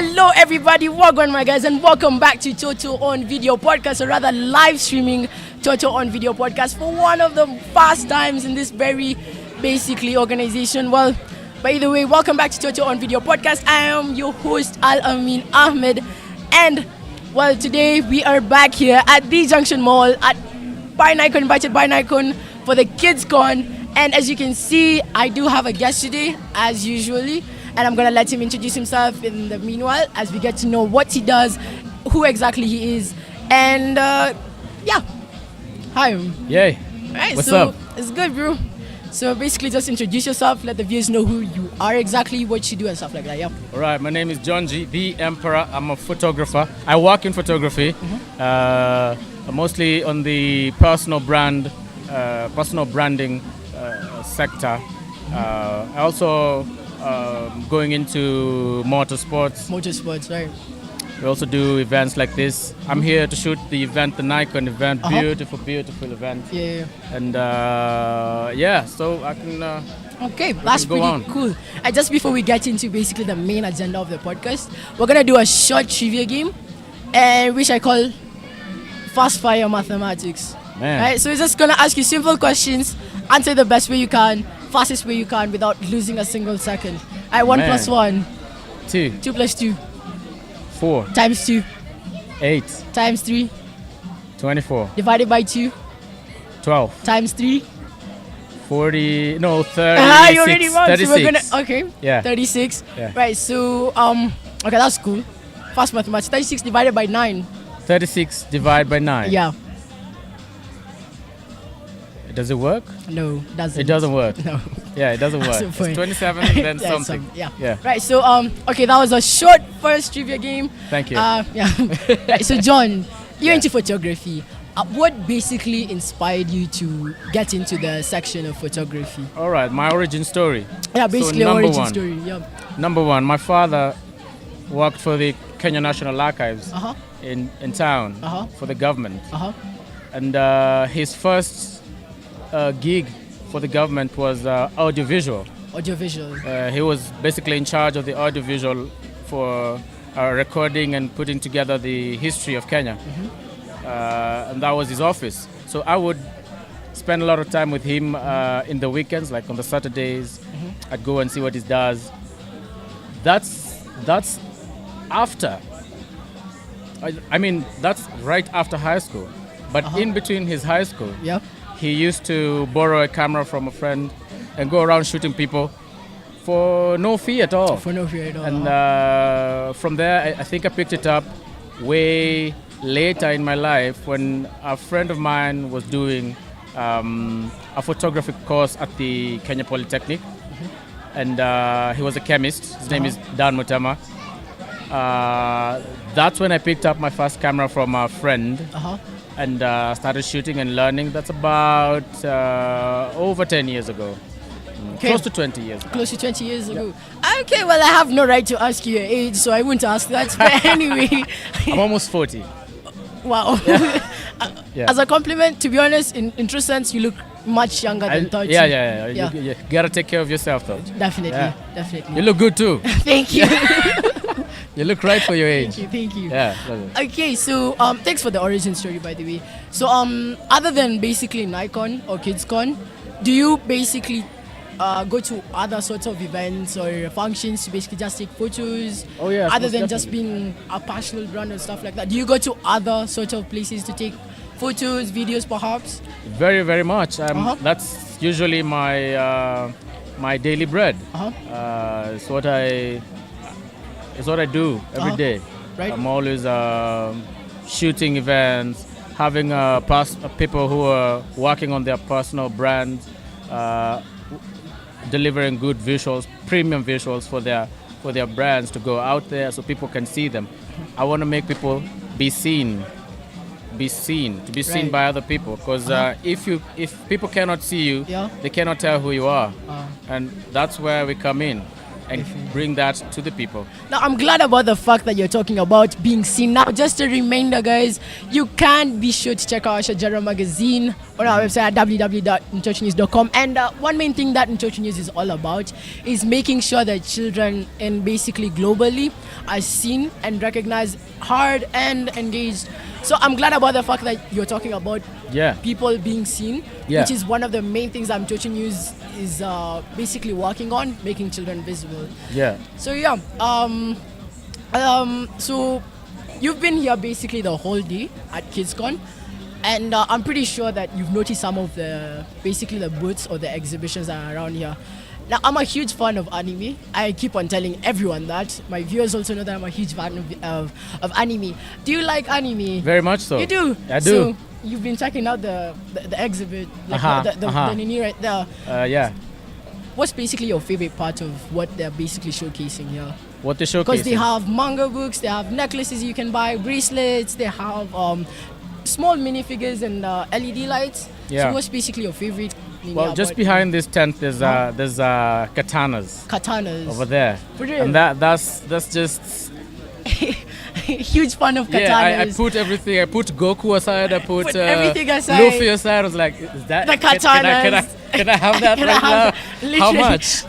Hello everybody, welcome my guys and welcome back to Toto on Video Podcast, or rather live streaming Toto on Video Podcast for one of the first times in this very basically organization. Well, by the way, welcome back to Toto on Video Podcast. I am your host Amin Ahmed, and well, today we are back here at the Junction Mall at Naiccon, invited by Naiccon for the Kidscon. And as you can see, I do have a guest today, as usually. And I'm going to let him introduce himself in the meanwhile as we get to know what he does, who exactly he is. And yeah. Hi. Yay. Right, What's so up? It's good, bro. So basically just introduce yourself, let the viewers know who you are exactly, what you do and stuff like that. Yeah. All right, my name is John G, the Emperor. I'm a photographer. I work in photography, mostly on the personal branding sector. I also going into motorsports. Motorsports, right. We also do events like this. I'm here to shoot the event, the Naiccon event. Beautiful event. Yeah. And so I can. Okay, that's pretty cool. Just before we get into basically the main agenda of the podcast, we're gonna do a short trivia game, which I call Fast Fire Mathematics. Man. Right, so we're just gonna ask you simple questions, answer the best way you can, fastest way you can without losing a single second. All right, 1 plus 1. 2. 2 plus 2. 4. Times 2. 8. Times 3. 24. Divided by 2. 12. Times 3. 40. No, 36. You already won. 36. So we're gonna, okay. Yeah. 36. Yeah. Right. So okay, that's cool. Fast mathematics. 36 divided by 9. 36 divided by 9. Yeah. Does it work? No, doesn't. It doesn't work. No. Yeah, it doesn't work. It's It's 27 and then something. Yeah. Right. So okay, that was a short first trivia game. Thank you. Yeah. Right. So John, you're Yeah. into photography. What basically inspired you to get into the section of photography? All right, my origin story. Yeah, basically So, number origin one. story. Yeah. Number one, my father worked for the Kenya National Archives in town for the government. And his first gig for the government was audiovisual. Audiovisual. He was basically in charge of the audiovisual for recording and putting together the history of Kenya. And that was his office. So I would spend a lot of time with him in the weekends, like on the Saturdays. I'd go and see what he does. That's after. I mean, that's right after high school. But in between his high school, he used to borrow a camera from a friend and go around shooting people for no fee at all. For no fee at all. And from there, I think I picked it up way later in my life when a friend of mine was doing a photography course at the Kenya Polytechnic. And he was a chemist. His name is Dan Mutama. That's when I picked up my first camera from a friend. And started shooting and learning. That's about over 10 years ago. Okay. Close to 20 years ago. Close to 20 years ago. Okay, well, I have no right to ask you your age, so I wouldn't ask that. But anyway. I'm almost 40. Wow. Yeah. As a compliment, to be honest, in true sense, you look much younger than 30. Yeah. You gotta take care of yourself, though. Definitely. You look good, too. Thank you. You look right for your age. Thank you. Yeah. Okay, so thanks for the origin story, by the way. So other than basically Naiccon or Kidscon, do you basically go to other sorts of events or functions to basically just take photos? Oh yeah. Other than just being a personal brand and stuff like that, do you go to other sorts of places to take photos, videos, perhaps? Very, very much. That's usually my my daily bread. It's what I do every day. Right. I'm always shooting events, having people who are working on their personal brands, delivering good visuals, premium visuals for their brands to go out there so people can see them. I want to make people be seen by other people, because if people cannot see you, they cannot tell who you are, and that's where we come in. and bring that to the people. Now, I'm glad about the fact that you're talking about being seen. Now, just a reminder, guys, you can be sure to check out Shajara magazine on our website at www.MtotoNews.com. And one main thing that MtotoNews is all about is making sure that children and basically globally are seen and recognized, heard and engaged. So I'm glad about the fact that you're talking about people being seen, which is one of the main things that MtotoNews is basically working on, making children visible. Yeah. So so you've been here basically the whole day at Kidscon, and I'm pretty sure that you've noticed some of the booths or the exhibitions that are around here. Now, I'm a huge fan of anime. I keep on telling everyone that. My viewers also know that I'm a huge fan of anime. Do you like anime? Very much so. You do? I do. So you've been checking out the exhibit, like the Nini right there. Yeah. What's basically your favorite part of what they're basically showcasing here? What they showcasing? Because they have manga books, they have necklaces you can buy, bracelets, they have small minifigures and LED lights. Yeah. So what's basically your favorite? Well, just behind this tent, there's katanas. Katanas over there, for real? and that's just. Huge fan of katanas. Yeah, I put everything. I put Goku aside. I put everything aside. Luffy aside. I was like, is that the katanas? Can I have that right now? How much?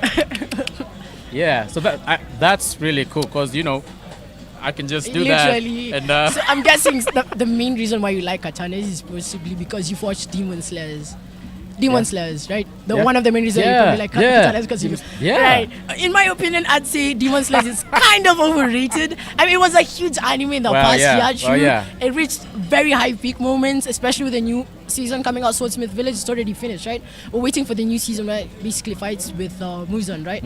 Yeah, so that's really cool because I can just do literally. that. And so I'm guessing the main reason why you like katanas is possibly because you've watched Demon Slayers. Slayers, right? One of the main reasons you probably like katanas because right. In my opinion, I'd say Demon Slayers is kind of overrated. I mean, it was a huge anime in the past year. True. It reached very high peak moments, especially with the new season coming out. Swordsmith Village is already finished, right? We're waiting for the new season where it basically fights with Muzan, right?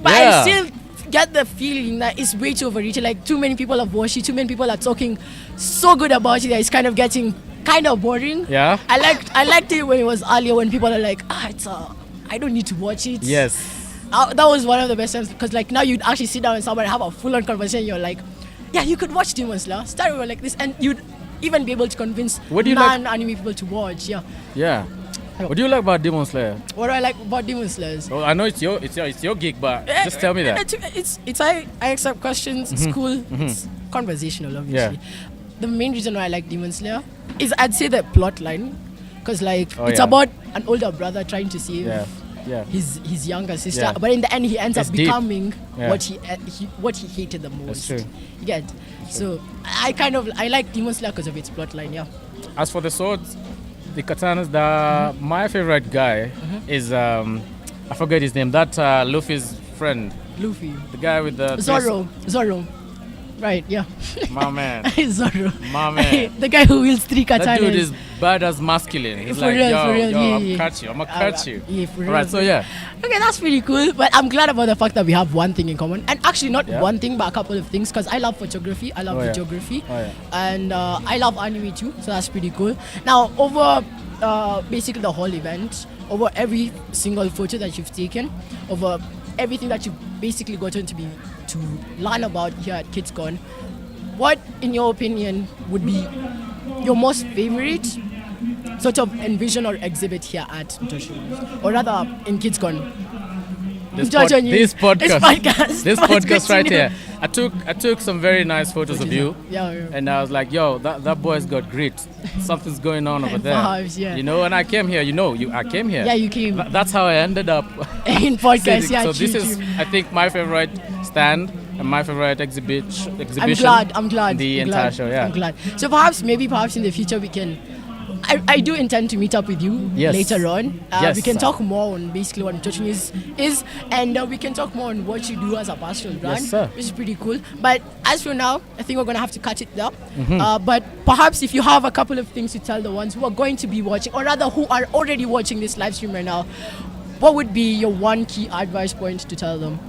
But I still get the feeling that it's way too overrated. Like, too many people have watched it, too many people are talking so good about it that it's kind of getting kind of boring. Yeah. I liked it when it was earlier, when people are like, I don't need to watch it. Yes. That was one of the best times because like now you'd actually sit down with somebody, have a full-on conversation. You're like, yeah, you could watch Demon Slayer. Start with like this, and you'd even be able to convince non-anime people to watch. Yeah. What do you like about Demon Slayer? What do I like about Demon Slayers? Well, I know it's your gig, but just tell me that. It's I accept questions. It's cool. It's conversational, obviously. Yeah. The main reason why I like Demon Slayer is I'd say the plot line, because it's about an older brother trying to save his younger sister, but in the end he ends up becoming what he hated the most. That's true. You get? So I like Demon Slayer because of its plot line. Yeah. As for the swords, the katanas, my favorite guy is I forget his name. That Luffy's friend. Luffy. The guy with the Zoro. Right, yeah. My man. Zoro. My man. The guy who wields 3 katanas. That dude is badass masculine. He's for like, real, I'm gonna catch you. Yeah, for real. Right, so yeah. Okay, that's pretty cool. But I'm glad about the fact that we have one thing in common. And actually not one thing, but a couple of things. Because I love photography. I love videography. And I love anime too. So that's pretty cool. Now, over basically the whole event, over every single photo that you've taken, over everything that you've basically gotten to learn about here at Kidscon, what, in your opinion, would be your most favorite sort of envision or exhibit here at MtotoNews, or rather in Kidscon? This podcast right here. I took some very nice photos of you, and I was like, yo, that boy's got grit. Something's going on over there. Vibes, and I came here. I came here. Yeah, you came. That's how I ended up in podcast. So this is, I think, my favorite stand and my favorite exhibition. I'm glad. The entire show. Yeah. I'm glad. So perhaps in the future we can. I do intend to meet up with you later on. We can talk more on basically what MtotoNews is, and we can talk more on what you do as a personal brand, which is pretty cool. But as for now, I think we're going to have to cut it there. But perhaps if you have a couple of things to tell the ones who are going to be watching, or rather who are already watching this live stream right now, what would be your one key advice point to tell them?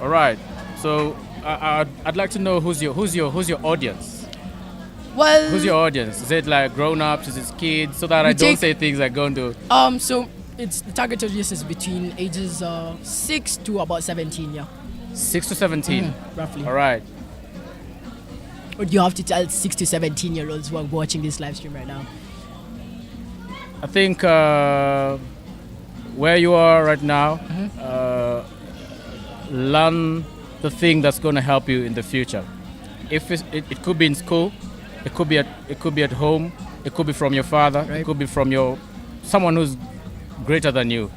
All right. So I'd like to know who's your audience. Well, who's your audience? Is it like grown-ups? Is it kids? So that I don't say things like going to. So it's the target audience is between ages 6 to about 17. Yeah. 6 to 17. Roughly. All right. What do you have to tell 6 to 17-year-olds who are watching this live stream right now? I think where you are right now, learn the thing that's going to help you in the future. If it could be in school, it could be at home, it could be from your father, Right. it could be from someone who's greater than you.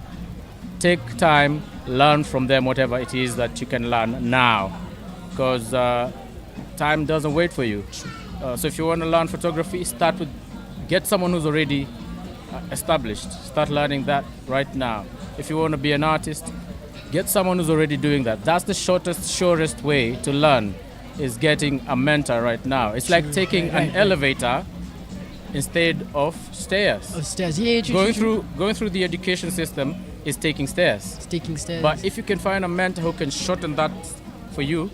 Take time, learn from them whatever it is that you can learn now, because time doesn't wait for you. So if you want to learn photography, get someone who's already established. Start learning that right now. If you want to be an artist, get someone who's already doing that. That's the surest way to learn, is getting a mentor right now. It's like taking an elevator instead of stairs. Upstairs, yeah, Going through the education system is taking stairs. It's taking stairs. But if you can find a mentor who can shorten that for you,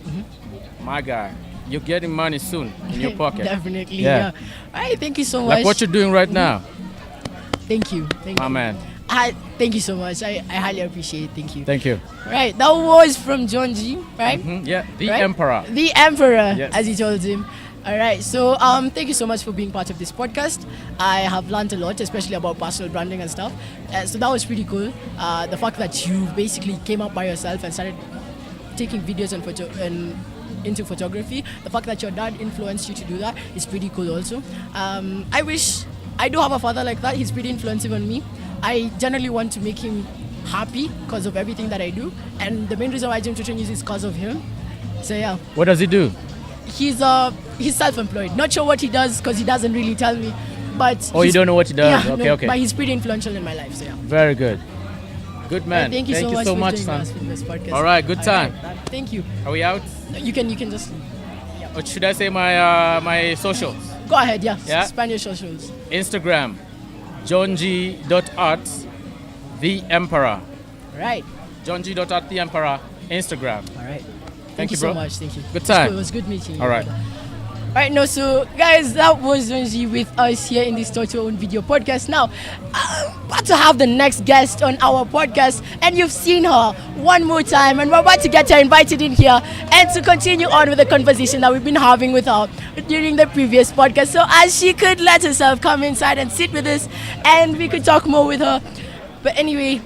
my guy, you're getting money soon in your pocket. Definitely, Yeah. All right, thank you so much. Like what you're doing right now. Thank you. My man. Thank you so much. I highly appreciate it. Thank you. Thank you. Right, that was from John G, right? Yeah, the Right? emperor. The Emperor, Yes. as he told him. All right, so thank you so much for being part of this podcast. I have learned a lot, especially about personal branding and stuff. So that was pretty cool. The fact that you basically came up by yourself and started taking videos and into photography. The fact that your dad influenced you to do that is pretty cool also. I wish I do have a father like that. He's pretty influential on me. I generally want to make him happy because of everything that I do. And the main reason why I joined MtotoNews is because of him. So yeah. What does he do? He's self-employed. Not sure what he does because he doesn't really tell me. But Oh, you don't know what he does? Yeah, Okay, no, okay. But he's pretty influential in my life. So yeah. Very good. Good man. Thank you so much so for much, joining son. us for this podcast. All right, good time. Right, thank you. Are we out? You can just Or should I say my socials? go ahead. Yeah. Yeah. Span your socials. Instagram, johng.art, the emperor. Right. johng.art, the emperor. Instagram. All right. Thank you you, bro. so much. Thank you. Good time. It was good meeting you. All right. All right, no, so guys, that was Zonzi with us here in this Toto on Video podcast. Now, I'm about to have the next guest on our podcast, and you've seen her one more time, and we're about to get her invited in here and to continue on with the conversation that we've been having with her during the previous podcast. So, as she could let herself come inside and sit with us, and we could talk more with her. But anyway,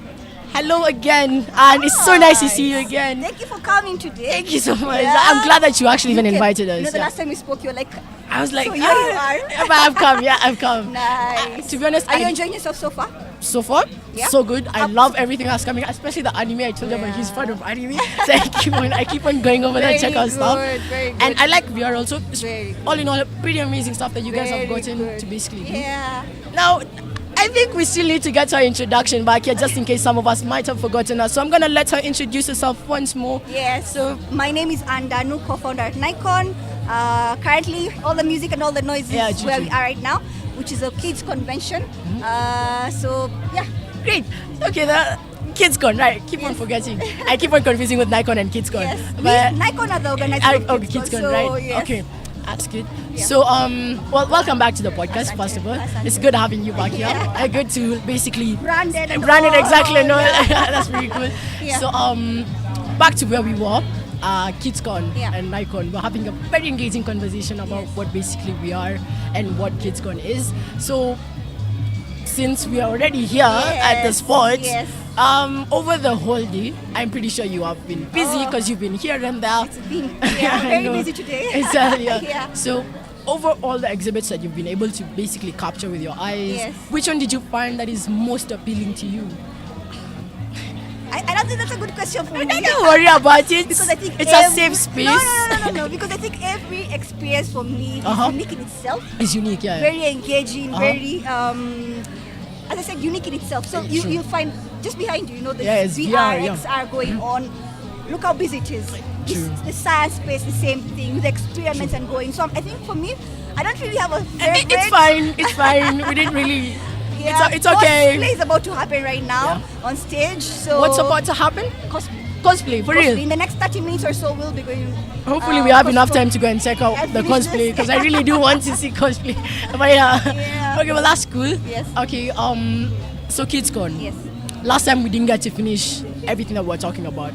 hello again, and it's so nice to see you again. Thank you for coming today. Thank you so much. Yeah. I'm glad that you actually even You can- invited us. You know, the Yeah. last time we spoke, you were like, I was like, so here you are. But I've come. Yeah, I've come. Nice. To be honest, Are you I- enjoying yourself so far? So far, Yeah. so good. I Up- love everything that's coming, especially the anime. I told you I'm a huge Yeah. fan of anime, so I keep on going over there, check out stuff. Very good. And I like VR also. Very good. All in all, pretty amazing stuff that you guys have Very gotten good. to basically do. Yeah. Now, I think we still need to get her introduction back here, just in case some of us might have forgotten her. So I'm gonna let her introduce herself once more. Yes. So my name is Andanu, co-founder at Naiccon. Currently, all the music and all the noise Yeah, is where Gigi. we are right now, which is a kids convention. So yeah. Great. Okay, the Kidscon, right? Keep on Yes. forgetting. I keep on confusing with Naiccon and Kidscon. Yes. But Naiccon are the organizer of oh, Kidscon. Kidscon, So, right? yes. Okay, that's good. Yeah. So, well, welcome back to the podcast. Asante, First of all, asante. it's good having you back here. Yeah. Good to basically Branded and branded all, exactly. No, yeah. that's pretty cool. Yeah. So, back to where we were. Kidscon Yeah. and Naiccon. We're having a very engaging conversation about what basically we are and what Kidscon is. So, since we are already here at the Yes, spot, yes. over the whole day, I'm pretty sure you have been busy because you've been here and there. It's been I very know. busy today. Exactly. Yeah. Yeah. So, over all the exhibits that you've been able to basically capture with your eyes, Yes. which one did you find that is most appealing to you? I don't think that's a good question for me. Don't worry about it. Because I think it's a safe space. No. Because I think every experience for me is Uh-huh. unique in itself. It's unique, yeah. Very engaging. Uh-huh. Very, as I said, unique in itself. So True. you'll find just behind you, the Yeah, it's VR, VR, yeah. XR going on. Look how busy it is. True. The science space, the same thing with experiments and going. So I think for me, I don't really have a favorite. It's fine. It's fine. We didn't really. Yeah, It's okay. Cosplay is about to happen right now on stage. So What's about to happen? Cosplay, for real. In the next 30 minutes or so, we'll be going. Hopefully, we have enough cosplay. time to go and check out And the finish cosplay this. because I really do want to see cosplay. But yeah. Yeah. Okay, well that's cool. Yes. Okay. So Kidscon. Yes. Last time we didn't get to finish everything that we're talking about.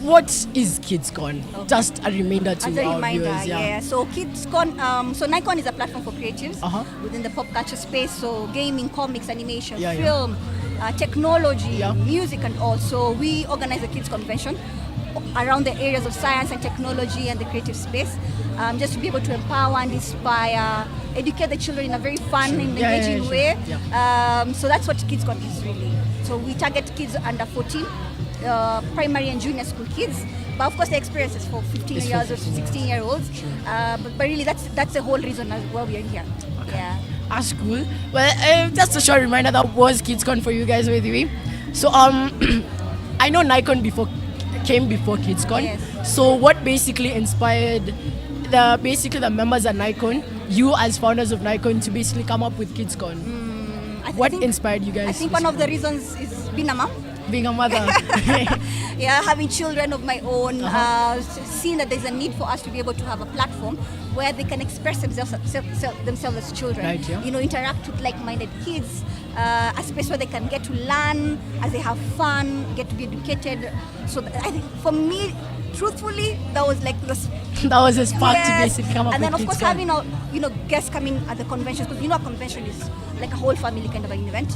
What is Kidscon? Just a reminder to As a our reminder, viewers. yeah. So Kidscon, so Naiccon is a platform for creatives Uh-huh. within the pop culture space. So gaming, comics, animation, Yeah, yeah. film, technology, Yeah. music, and all. So we organize a kids convention. around the areas of science and technology and the creative space, just to be able to empower and inspire, educate the children in a very fun and engaging way. Yeah. So that's what Kidscon is really. So we target kids under 14, primary and junior school kids. But of course, the experience is for 15 years or 16-year-olds. But really, that's the whole reason why we are here. Okay. Yeah. That's cool. Well, just a short reminder, that was Kidscon for you guys, by the way. So I know Naiccon came before Kidscon. Yes. So what basically inspired the members at Naiccon, you as founders of Naiccon, to basically come up with Kidscon? What inspired you guys? I think one of the reasons is being a mom. Being a mother. Yeah, having children of my own, seeing that there's a need for us to be able to have a platform where they can express themselves as children. Right, yeah. You know, interact with like-minded kids, a space where they can get to learn as they have fun, get to be educated. So I think for me, truthfully, that was like the That was a spark to basically come up with and then of course Kidscon. having guests coming at the conventions, because a convention is like a whole family kind of an event.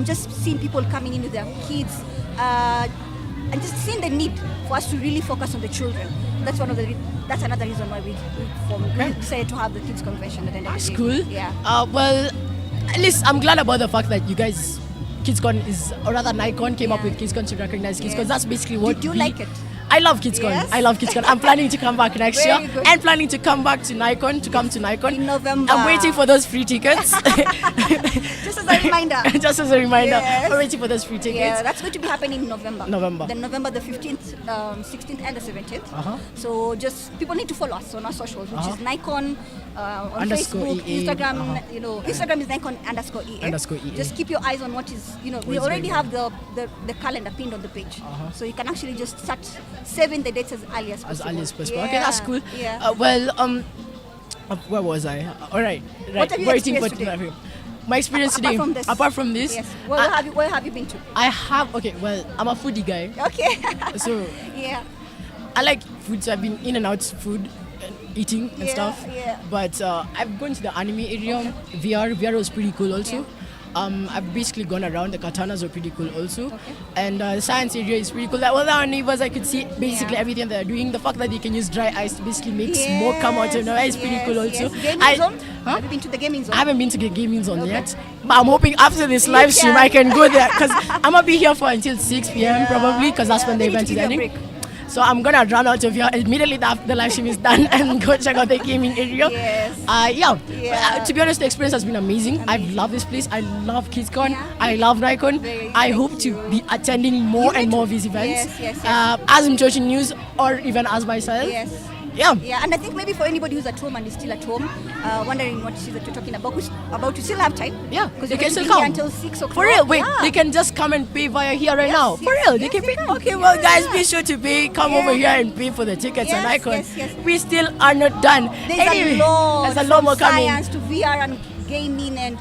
Just seeing people coming in with their kids, and just seeing the need for us to really focus on the children. That's another reason why we decided to have the kids convention at the end of That's the day. cool. Yeah. Well, at least I'm glad about the fact that you guys, Kidscon is, or rather Naiccon came up with Kidscon to recognize kids, because that's basically what Did you like it? I love Kidscon. Yes. I love Kidscon. I'm planning to come back next Very year good. and planning to come back to Naiccon, In November. I'm waiting for those free tickets. Just as a reminder. Just as a reminder. Yes. I'm waiting for those free tickets. Yeah, that's going to be happening in November. Then November the 15th, 16th, and the 17th. Uh-huh. So just people need to follow us on our socials, which is Naiccon on Underscore Facebook, EA. Instagram. Instagram is Naiccon_EA. Just keep your eyes on what is. We already have the calendar pinned on the page, so you can actually just start saving the dates as early as possible. As early as possible. Yeah. Okay, that's cool. Yeah. Where was I? All right. What have you Waiting for experienced today? my experience today. Apart from this. Yes. Where have you been to? I have. Okay. Well, I'm a foodie guy. Okay. So yeah. I like food. So I've been in and out food, eating and stuff. Yeah. But I've gone to the anime area. VR was pretty cool also. Yeah. I've basically gone around. The katanas were pretty cool also. Okay. And the science area is pretty cool. Like, well, our neighbors, I could see basically everything they're doing. The fact that they can use dry ice to basically make smoke come out of nowhere is pretty cool also. Gaming zone? Have you been to the gaming zone? I haven't been to the gaming zone yet. But I'm hoping after this live stream I can go there, because I'm going to be here for until 6 p.m. probably, because that's when the event is ending. So I'm gonna run out of here immediately after the live stream is done and go check out the gaming area. Yes. To be honest, the experience has been amazing. I've loved this place. I love Kidscon. I love Naiccon. I hope to be attending more and more of these events. Yes. As MtotoNews or even as myself. Yes. Yeah, and I think maybe for anybody who's at home and is still at home, wondering what it is that you're talking about, to still have time. Yeah, because they you can can still be come here until 6 o'clock. For real, wait, Yeah. they can just come and pay via here right now. For Yes, real, yes, they can they pay. can. Okay, well, guys, Yeah. be sure to pay. Come over here and pay for the tickets on Yes, Naiccon. yes. We still are not done. There's a lot more from coming. science to VR and gaming and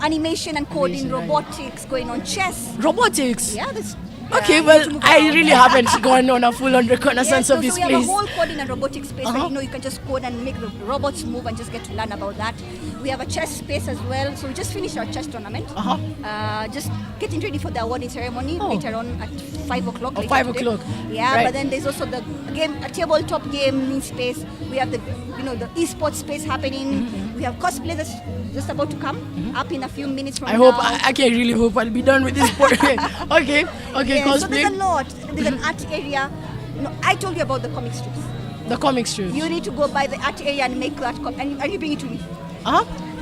animation and coding, Animation, right. robotics, going on chess. Robotics. Yeah, this. Okay, you need well, to move I around. really haven't gone on a full-on reconnaissance of so this we have a place. whole coding and robotics space Uh-huh. where you can just code and make the robots move and just get to learn about that. We have a chess space as well. So we just finished our chess tournament. Just getting ready for the awarding ceremony later on at 5 o'clock. Oh, later 5 today. o'clock. Yeah, Right. but then there's also the tabletop gaming space. We have the the esports space happening. We have cosplay that's just about to come up in a few minutes from I now. hope, I can really hope I'll be done with this part. Okay, Yeah, so cosplay. there's a lot. There's an art area. I told you about the comic strips. The comic strip. You need to go by the art area and make that and are you bringing it to me?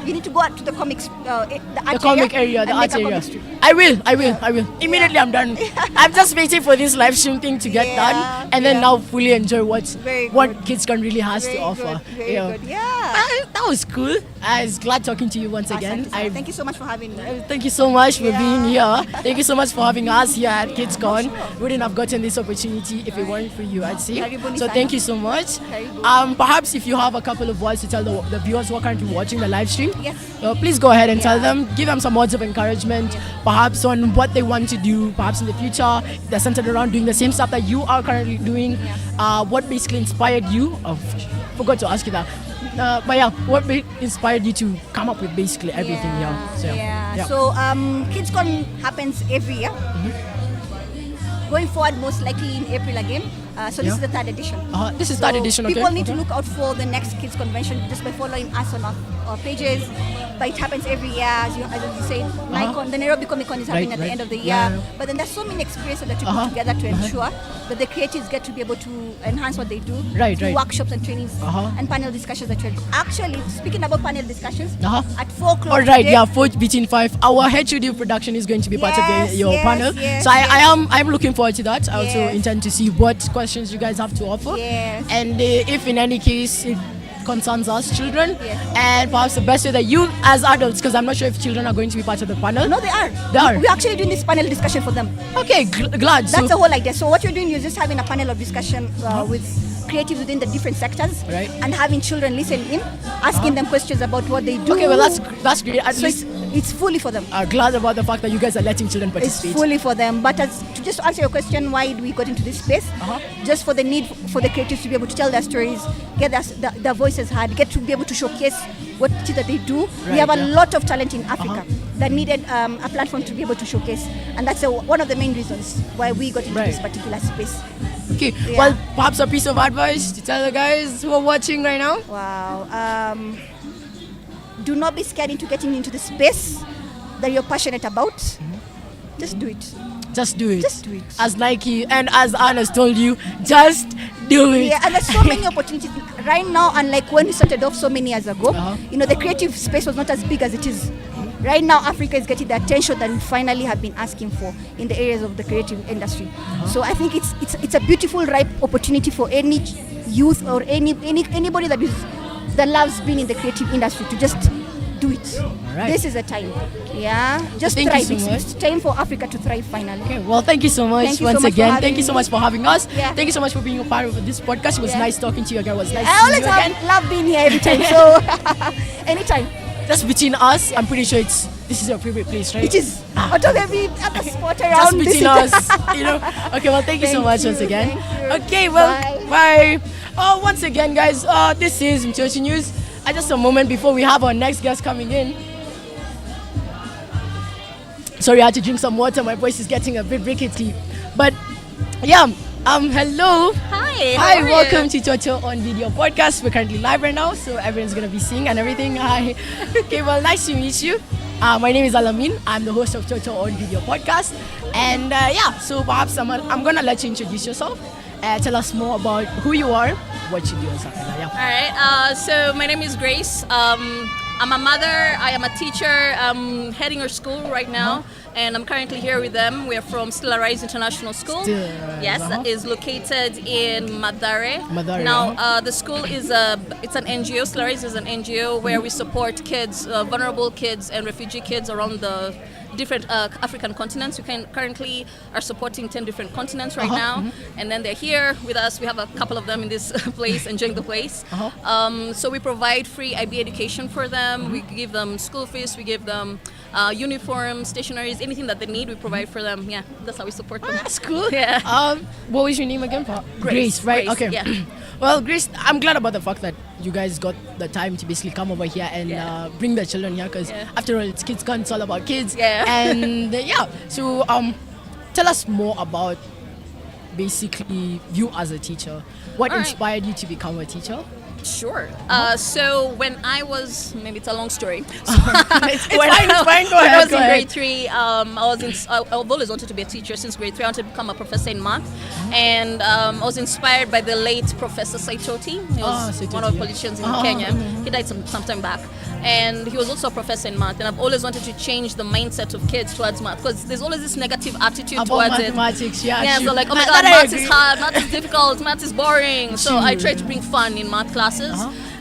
You need to go out to the comics, the art comic area, the and art make a area. comic strip. I will. Immediately I'm done. I'm just waiting for this live stream thing to get done, and then now fully enjoy what Very Kidscon really has Very to offer. good, very good. Yeah. That was cool. I was glad talking to you once again. Thank you so much for having me. Thank you so much for being here. Thank you so much for having us here at Kidscon. We wouldn't have gotten this opportunity if it weren't for you, I'd say. So thank you so much. Perhaps if you have a couple of words to tell the viewers who are currently watching the live stream, Yes. please go ahead and tell them. Give them some words of encouragement, perhaps on what they want to do, perhaps in the future. If they're centered around doing the same stuff that you are currently doing. What basically inspired you? Forgot to ask you that. But yeah, what inspired you to come up with basically everything here? So Kidscon happens every year. Going forward, most likely in April again. So this is the third edition. This is So third edition, okay. People need to look out for the next kids convention just by following us on our pages. But it happens every year, as you said. Naiccon, the Nairobi Comic Con is happening at the end of the year. Yeah. But then there's so many experiences that you put together to ensure that the creatives get to be able to enhance what they do. Through workshops and trainings and panel discussions that you're actually speaking about panel discussions at 4 o'clock. All right, today, yeah, 4 between 5. Our HOD production is going to be part of your panel. So I'm looking forward to that. I also intend to see what questions you guys have to offer. Yes. And if in any case it concerns us children, and perhaps the best way that you as adults, because I'm not sure if children are going to be part of the panel. No, they are. They are. We're actually doing this panel discussion for them. Okay, glad. That's the whole idea. So what you're doing is just having a panel of discussion with creatives within the different sectors, and having children listen in, asking them questions about what they do. Okay, well that's great. At least it's fully for them. I'm glad about the fact that you guys are letting children participate. It's fully for them. But to just answer your question, why we got into this space, just for the need for the creatives to be able to tell their stories, get their voices heard, get to be able to showcase what it is that they do. We have a lot of talent in Africa that needed a platform to be able to showcase, and that's one of the main reasons why we got into this particular space. Okay, well, perhaps a piece of advice to tell the guys who are watching right now. Wow. Do not be scared into getting into the space that you're passionate about. Just do it. Just do it. Just do it. As Nike and as Anna's told you, just do it. Yeah, and there's so many opportunities right now, unlike when we started off so many years ago. The creative space was not as big as it is. Right now, Africa is getting the attention that we finally have been asking for in the areas of the creative industry. So I think it's a beautiful, ripe opportunity for any youth or anybody that loves being in the creative industry to just do it. Right. This is the time. Yeah, just Thank thrive. you so much. It's time for Africa to thrive finally. Okay, well, thank you so much Thank you once so much for again. having Thank you so me. much for having us. Yeah. Thank you so much for being a part of this podcast. It was nice talking to you again. It was nice I seeing always you again. love being here every time. So anytime. Just between us, I'm pretty sure this is your favorite place, right? It is. What every other spot Just around between us, Okay, well, thank you so much once again. Okay, well, bye. Oh, once again, guys, this is MtotoNews. Just a moment before we have our next guest coming in. Sorry, I had to drink some water. My voice is getting a bit rickety. But yeah, hello. Hi, Welcome to Toto on Video Podcast. We're currently live right now, so everyone's gonna be seeing and everything. Hi. Okay, well, nice to meet you. My name is Amin. I'm the host of Toto on Video Podcast, and so perhaps I'm gonna let you introduce yourself. Tell us more about who you are, what you do, and something like that. All right. So my name is Grace. I'm a mother. I am a teacher. I'm heading our school right now, and I'm currently here with them. We're from Stella Rise International School. That is located in Madare. Now, the school is it's an NGO. Stella Rise is an NGO where we support kids, vulnerable kids, and refugee kids around the different African continents. We currently are supporting 10 different continents right now, and then they're here with us. We have a couple of them in this place, enjoying the place. So we provide free IB education for them. We give them school fees. We give them uniforms, stationaries, anything that they need. We provide for them. Yeah, that's how we support them. That's cool. Yeah. What was your name again? Grace, right? Grace, Okay. yeah. Well, Grace, I'm glad about the fact that you guys got the time to basically come over here and bring the children here, because after all, it's Kidscon, it's all about kids. And so tell us more about basically you as a teacher. What inspired you to become a teacher? Sure. So when I was, maybe it's a long story. It's fine. Go When I ahead. was in grade 3, I've always wanted to be a teacher since grade 3. I wanted to become a professor in math. And I was inspired by the late Professor Saitoti. He was one of the politicians in Kenya. He died some time back. And he was also a professor in math. And I've always wanted to change the mindset of kids towards math, because there's always this negative attitude about towards mathematics, it. Yeah, so like, oh my God, math is hard, math is difficult, math is boring. So I tried to bring fun in math classes.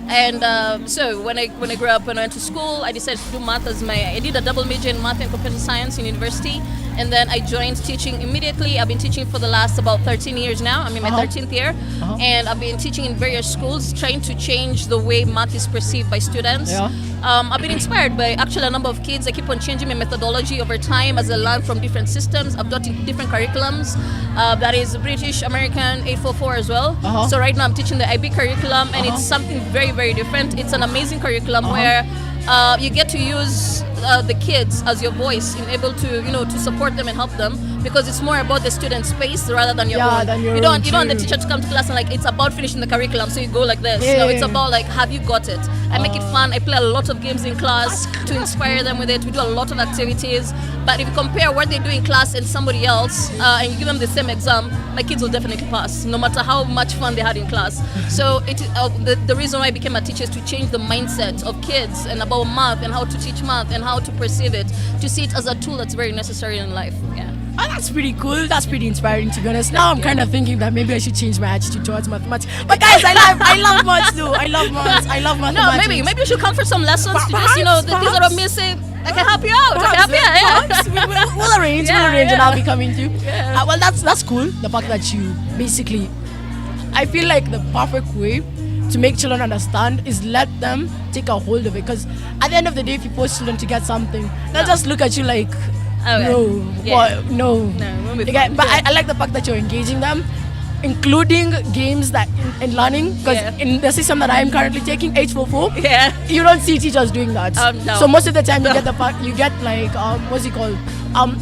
And so when I grew up, when I went to school, I decided to do math as I did a double major in math and computer science in university. And then I joined teaching immediately. I've been teaching for the last about 13 years now. I'm in my 13th year. And I've been teaching in various schools, trying to change the way math is perceived by students. I've been inspired by actually a number of kids. I keep on changing my methodology over time as I learn from different systems. I've taught in different curriculums. That is British, American, 844 as well. So right now I'm teaching the IB curriculum, and it's something very, very different. It's an amazing curriculum where you get to use the kids as your voice in able to to support them and help them, because it's more about the student space rather than your own. You don't want the teacher to come to class and like it's about finishing the curriculum, so you go like this. No, it's about like, have you got it? I make it fun. I play a lot of games in class to inspire them with it. We do a lot of activities. But if you compare what they do in class and somebody else, and you give them the same exam, my kids will definitely pass, no matter how much fun they had in class. So the reason why I became a teacher is to change the mindset of kids and about math and how to teach math and how to perceive it, to see it as a tool that's very necessary in life. Yeah. Oh, that's pretty cool. That's pretty inspiring, to be honest. Now I'm kind of thinking that maybe I should change my attitude towards mathematics. But guys, I love maths too. I love maths. I love mathematics. No, maybe you should come for some lessons to just the things that are missing. I can help you out. We'll arrange, and I'll be coming too. Well, that's cool. The fact that you basically, I feel like the perfect way to make children understand is let them take a hold of it. Because at the end of the day, if you force children to get something, they'll just look at you like, no. But I like the fact that you're engaging them, including games that in learning, because in the system that I am currently taking, H44, you don't see teachers doing that. No. So most of the time you get like what's it called?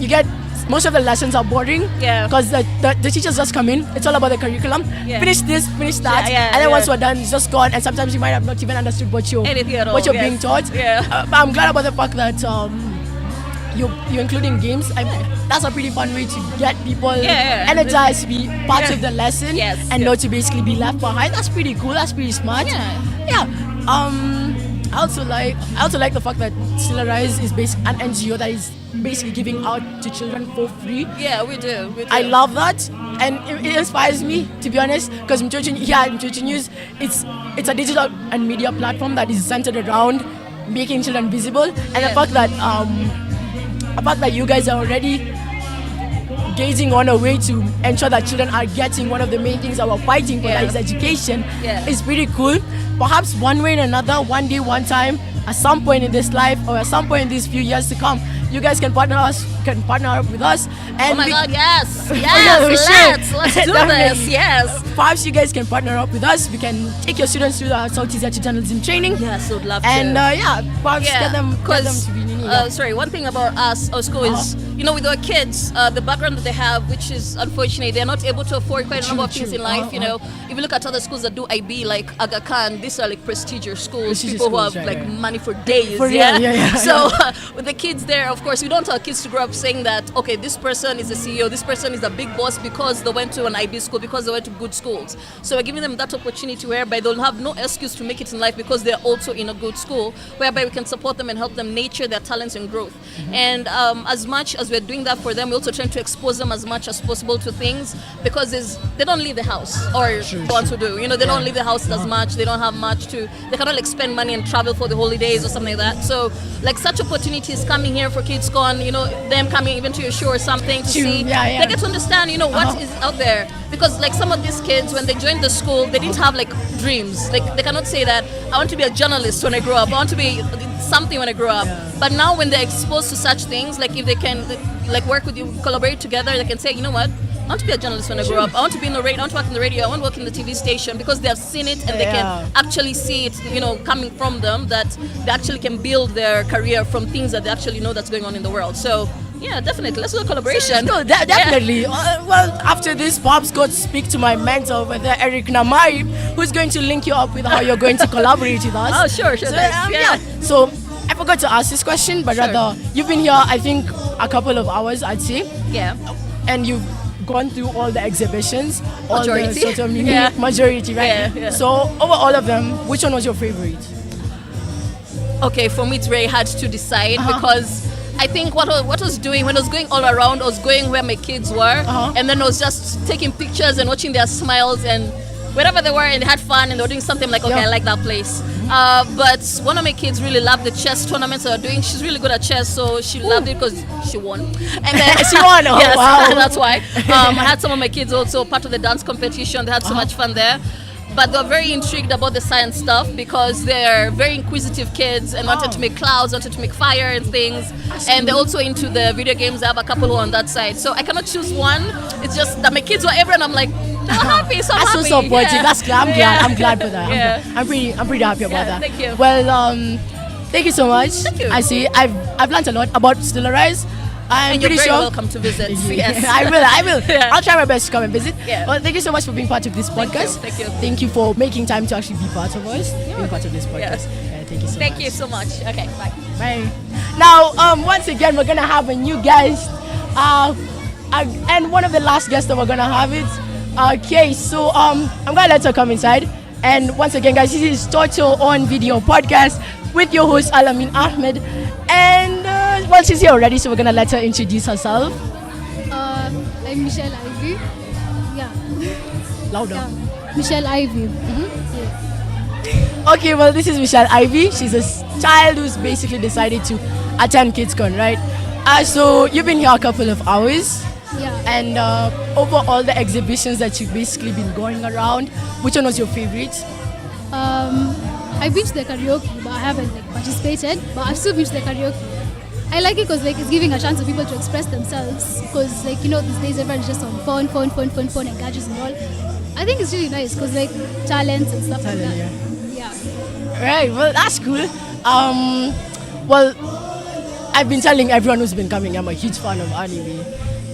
You get most of the lessons are boring, because the teachers just come in. It's all about the curriculum. Finish this, finish that, and then once we're done, it's just gone. And sometimes you might have not even understood what you're being taught. But I'm glad about the fact that you're including games. That's a pretty fun way to get people energized to be part of the lesson and not to basically be left behind. That's pretty cool. That's pretty smart. I also like the fact that Still Arise is an NGO that is basically giving out to children for free. Yeah, we do. I love that, and it inspires me, to be honest, because MtotoNews, it's a digital and media platform that is centered around making children visible, and the fact that you guys are already gazing on a way to ensure that children are getting one of the main things that we're fighting for, that is education, is pretty cool. Perhaps one way or another, one day, one time, at some point in this life or at some point in these few years to come, you guys can partner up with us. And oh my God, yes, let's do this, yes. Perhaps you guys can partner up with us. We can take your students through the Southeast Asia journalism training. Yes, would love and, to. Perhaps get them to be sorry, one thing about our school is, with our kids, the background that they have, which is unfortunate, they're not able to afford quite a number of things in life. If you look at other schools that do IB, like Aga Khan, these are like prestigious schools, people who have money for days. So with the kids there, of course, we don't tell kids to grow up saying that, okay, this person is a CEO, this person is a big boss because they went to an IB school, because they went to good schools. So we're giving them that opportunity whereby they'll have no excuse to make it in life because they're also in a good school, whereby we can support them and help them nurture their talents and growth. And as much as we're doing that for them, we're also trying to expose them as much as possible to things, because they don't leave the house, or the ones who do, they don't leave the house as much, they don't have much they cannot like spend money and travel for the holidays or something like that. So like such opportunities coming here for Kidscon, them coming even to your show or something to see, they get to understand, what is out there. Because like some of these kids, when they joined the school, they didn't have like dreams. Like they cannot say that I want to be a journalist when I grow up, I want to be something when I grow up. But now when they're exposed to such things, like if they can like work with you, collaborate together, they can say, you know what, I want to be a journalist when I grow up. I want to be in the radio. I want to work in the radio. I want to work in the TV station, because they have seen it and they can actually see it, coming from them, that they actually can build their career from things that they actually know that's going on in the world. So yeah, definitely. Let's do a collaboration. No, definitely. Well, after this, Pops got to speak to my mentor over there, Eric Namai, who's going to link you up with how you're going to collaborate with us. Oh, sure. So, So I forgot to ask this question, but rather, you've been here, I think, a couple of hours, I'd say. Yeah. And you've gone through all the exhibitions, all the sort of majority, right? Yeah. So over all of them, which one was your favorite? Okay, for me it's very hard to decide, because I think what I was doing when I was going all around, I was going where my kids were, and then I was just taking pictures and watching their smiles, and wherever they were and they had fun and they were doing something, like, okay, I like that place. But one of my kids really loved the chess tournaments they were doing. She's really good at chess, so she loved it because she won. And then she won. Oh, yes, wow. That's why. I had some of my kids also part of the dance competition. They had so much fun there. But they were very intrigued about the science stuff, because they're very inquisitive kids and wanted to make clouds, wanted to make fire and things. And they're also into the video games. I have a couple who are on that side. So I cannot choose one. It's just that my kids were everywhere, and I'm like, they're happy, so I'm happy. So supportive. That's glad. I'm glad for that. I'm pretty happy about that. Thank you. Well, Thank you so much. Thank you. I see. I've learned a lot about Still Arise. I'm And you're pretty very sure. welcome to visit. Yes. I will. Yeah. I'll try my best to come and visit. Yeah. Well, thank you so much for being part of this podcast. Thank you. Thank you for making time to actually be part of us. Being part of this podcast. Thank you so much. Thank you so much. Okay, bye. Bye. Now, once again, we're gonna have a new guest, and one of the last guests that we're gonna have is Kay. So I'm gonna let her come inside. And once again, guys, this is Toto on Video Podcast with your host Alamin Ahmed. And well, she's here already, so we're gonna let her introduce herself. I'm Michelle Ivy. Yeah. Louder. Yeah. Michelle Ivy. Okay, well, this is Michelle Ivy. She's a child who's basically decided to attend Kidscon, right? So you've been here a couple of hours. Yeah. And over all the exhibitions that you've basically been going around, which one was your favorite? I've been to the karaoke, but I haven't participated. But I've still been to the karaoke. I like it because it's giving a chance for people to express themselves. Because these days everyone's just on phone and gadgets and all. I think it's really nice because talents and stuff like that. Yeah. Right. Well, that's cool. Well, I've been telling everyone who's been coming, I'm a huge fan of anime.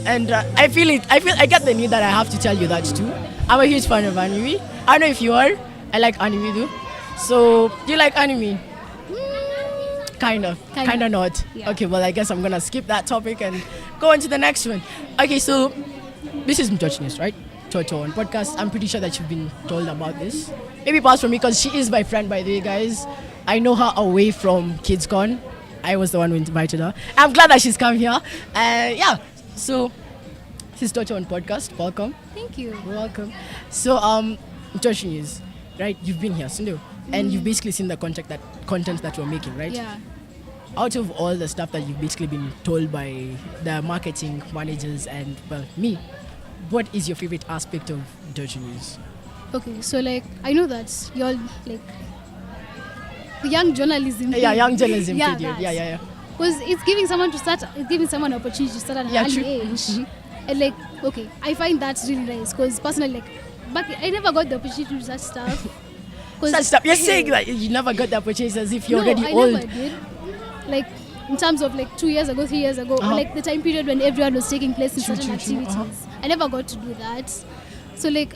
And I get the need that I have to tell you that too. I'm a huge fan of anime. I don't know if you are. I like anime too. So, do you like anime? Kinda not. Yeah. Okay, well, I guess I'm gonna skip that topic and go on to the next one. Okay, so this is MtotoNews, right? Toto on podcast. I'm pretty sure that you've been told about this. Maybe pass for me because she is my friend, by the way, guys. I know her away from Kidscon. I was the one who invited her. I'm glad that she's come here. Yeah. So, this is Toto on podcast. Welcome. Thank you. You're welcome. So, MtotoNews, right? You've been here, Sundu, and you've basically seen the content that we're making, right? Yeah. Out of all the stuff that you've basically been told by the marketing managers and me, what is your favorite aspect of MtotoNews? Okay, so I know that you're the young journalism. Yeah, thing. young journalism Yeah, period. that. Yeah. Because it's giving someone an opportunity to start at an early true. age. And okay, I find that really nice because personally, back I never got the opportunity to do that stuff. Such stuff. You're saying that you never got the opportunity as if you're no, already I old. never did. In terms of 2 years ago, 3 years ago, Uh-huh. or the time period when everyone was taking place in True, certain true, true. activities. I never got to do that. So I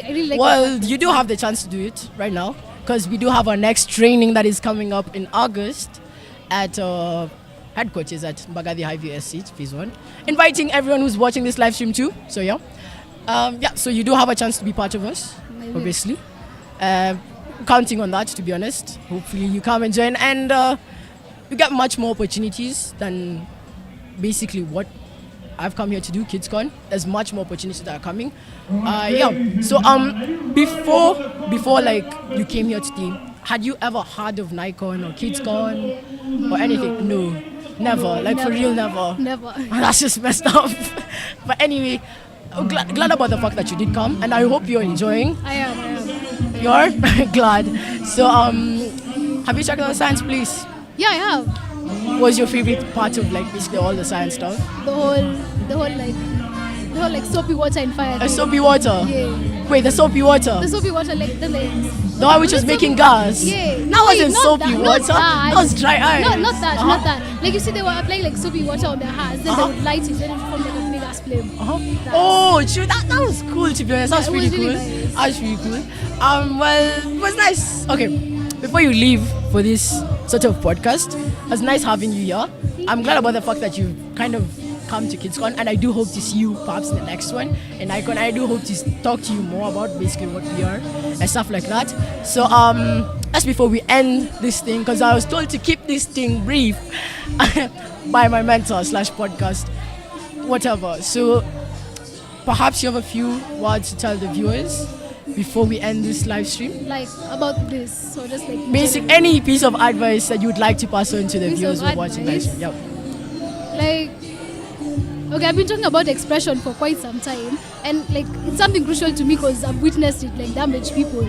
really like Well, that. you do have the chance to do it right now because we do have our next training that is coming up in August at headquarters at Mbagathi Highview Estate, Phase 1. Inviting everyone who's watching this live stream too. So so you do have a chance to be part of us, I will. obviously. Counting on that, to be honest. Hopefully you come and join, and you get much more opportunities than basically what I've come here to do, Kidscon. There's much more opportunities that are coming. So before you came here today, had you ever heard of Naiccon or Kidscon or anything? No, never. For real, never. Never. That's just messed up. But anyway, I'm glad about the fact that you did come, and I hope you're enjoying. I am. You're glad. So have you checked out the science, please? Yeah, I have. What was your favorite part of basically all the science stuff? The whole soapy water and fire. thing. Soapy water. Yeah. Wait, the soapy water. The soapy water, The one which was making gas. Yeah. That wasn't not soapy that, water. not that. That was dry ice. No, not that, Uh-huh. not that. You see, they were applying soapy water on their hands, then they would light it, then it would form a big ass flame. Oh, true. That was cool, to be honest. That was Yeah, it pretty was cool. really nice. That was really cool. Well, it was nice. Okay, before you leave for this sort of podcast, it was nice having you here. I'm glad about the fact that you kind of come to Kidscon, and I do hope to see you perhaps in the next one in Naiccon. I do hope to talk to you more about basically what we are and stuff like that. So that's before we end this thing, because I was told to keep this thing brief by my mentor / podcast, whatever. So perhaps you have a few words to tell the viewers before we end this live stream. About this, so just Any piece of advice that you would like to pass on to the Piece viewers of who are watching live stream. Yep. Okay, I've been talking about expression for quite some time, And like it's something crucial to me because I've witnessed it like damage people.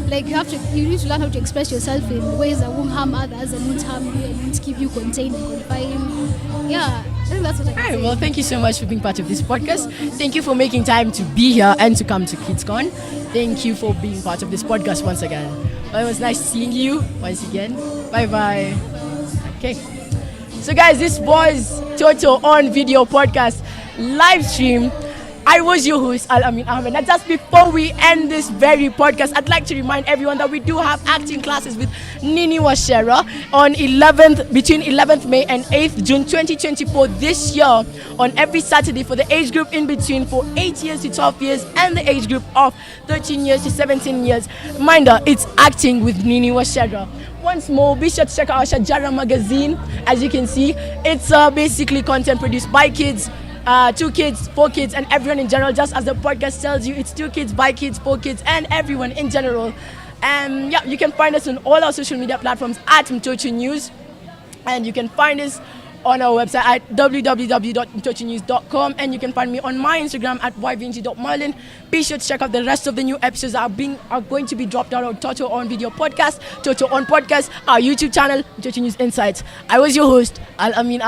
Like you need to learn how to express yourself in ways that won't harm others and won't harm you and won't keep you contained and confined. Yeah, I think that's what I can say. Well, thank you so much for being part of this podcast. Thank you for making time to be here and to come to Kidscon. Thank you for being part of this podcast once again. Well, it was nice seeing you once again. Bye bye. Okay. So guys, this was Toto on Video Podcast live stream. I was your host, Amin. And just before we end this very podcast, I'd like to remind everyone that we do have acting classes with Nini Washera on between 11th May and 8th June 2024 this year on every Saturday for the age group in between for 8 years to 12 years and the age group of 13 years to 17 years. Reminder, it's acting with Nini Washera. Once more, be sure to check out our Shajara magazine. As you can see, it's basically content produced by kids. 2 kids, 4 kids, and everyone in general. Just as the podcast tells you, it's 2 kids, by kids, 4 kids, and everyone in general. And yeah, you can find us on all our social media platforms at MtotoNews, and you can find us on our website at www.MtotoNews.com, and you can find me on my Instagram at yvng.marlin. Be sure to check out the rest of the new episodes that are going to be dropped out on Toto on Video Podcast, Toto on Podcast, our YouTube channel, MtotoNews Insights. I was your host, Amin.